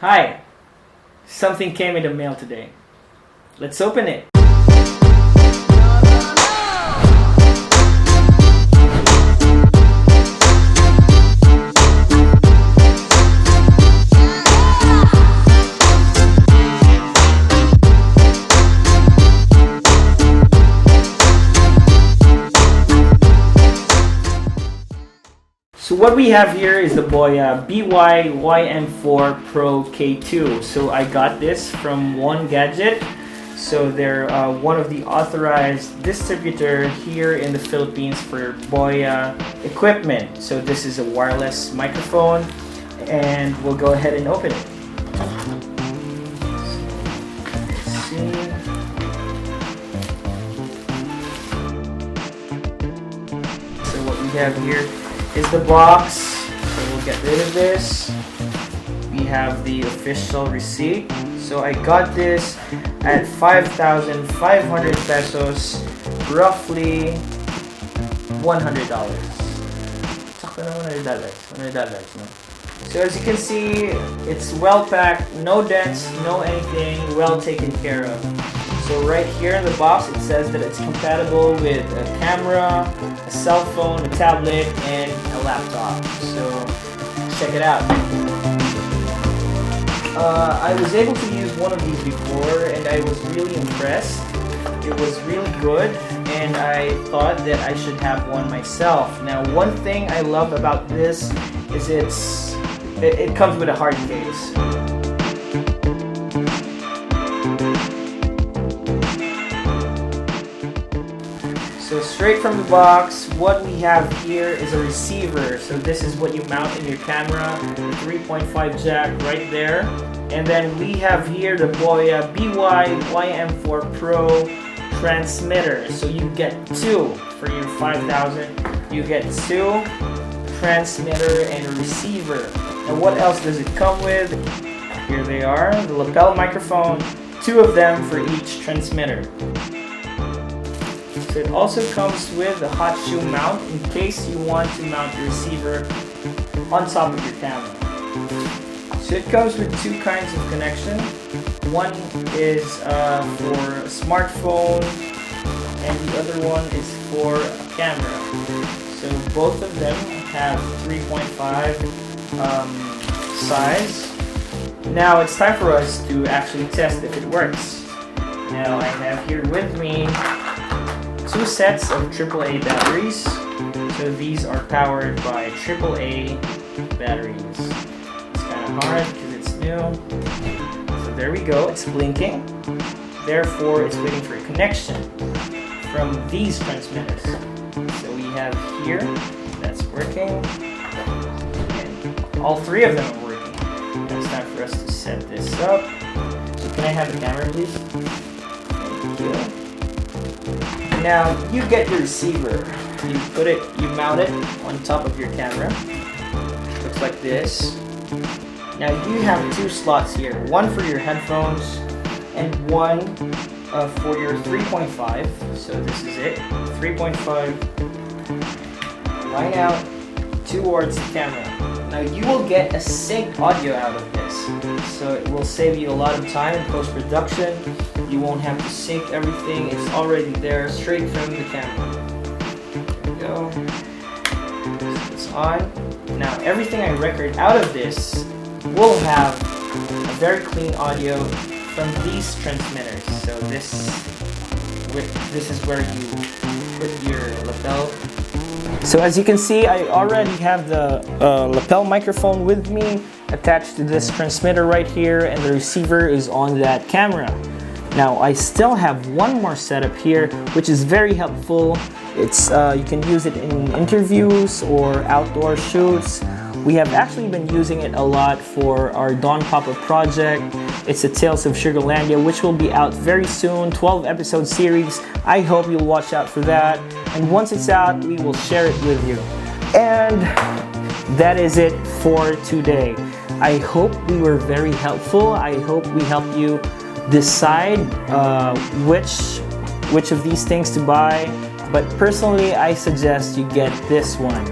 Hi! Something came in the mail today. Let's open it. So what we have here is the BOYA BY-WM4 PRO K2. So I got this from One Gadget. So they're one of the authorized distributor here in the Philippines for BOYA equipment. So this is a wireless microphone, and we'll go ahead and open it. Let's see. So what we have here is the box. So we'll get rid of this. We have the official receipt. So I got this at 5,500 pesos, roughly $100. Sakto na $100. No? So as you can see, it's well packed, no dents, no anything, well taken care of. So right here in the box, it says that it's compatible with a camera, a cell phone, a tablet, and a laptop. So check it out. I was able to use one of these before, and I was really impressed. It was really good, and I thought that I should have one myself. Now, one thing I love about this is it comes with a hard case. So straight from the box, what we have here is a receiver. So this is what you mount in your camera, the 3.5 jack right there. And then we have here the BOYA BY-WM4 PRO transmitter. So you get two for your 5,000. You get two transmitter and a receiver. And what else does it come with? Here they are, the lapel microphone, two of them for each transmitter. So it also comes with a hot shoe mount in case you want to mount the receiver on top of your camera. So it comes with two kinds of connection. One is for a smartphone, and the other one is for a camera. So both of them have 3.5 size. Now it's time for us to actually test if it works. Now I have here with me two sets of AAA batteries. So these are powered by AAA batteries. It's kind of hard because it's new. So there we go, it's blinking. Therefore, it's waiting for a connection from these transmitters. So we have here, that's working. And all three of them are working. Now it's time for us to set this up. So can I have the camera, please? Thank you. Now you get your receiver, you mount it on top of your camera. Looks like this. Now you have two slots here, one for your headphones and one for your 3.5. So this is it, 3.5, line out towards the camera. Now you will get a synced audio out of this, so it will save you a lot of time in post-production. You won't have to sync everything, it's already there straight from the camera. There we go. So it's on. Now everything I record out of this will have a very clean audio from these transmitters. So this is where you put your lapel. So as you can see, I already have the lapel microphone with me attached to this transmitter right here, and the receiver is on that camera. Now I still have one more setup here, which is very helpful. It's you can use it in interviews or outdoor shoots. We have actually been using it a lot for our Dawn Pop-Up project. It's a Tales of Sugarlandia, which will be out very soon, 12-episode series. I hope you'll watch out for that. And once it's out, we will share it with you. And that is it for today. I hope we were very helpful. I hope we helped you decide which of these things to buy. But personally, I suggest you get this one.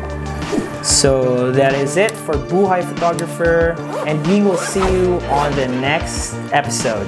So that is it for Buhay Photographer, and we will see you on the next episode.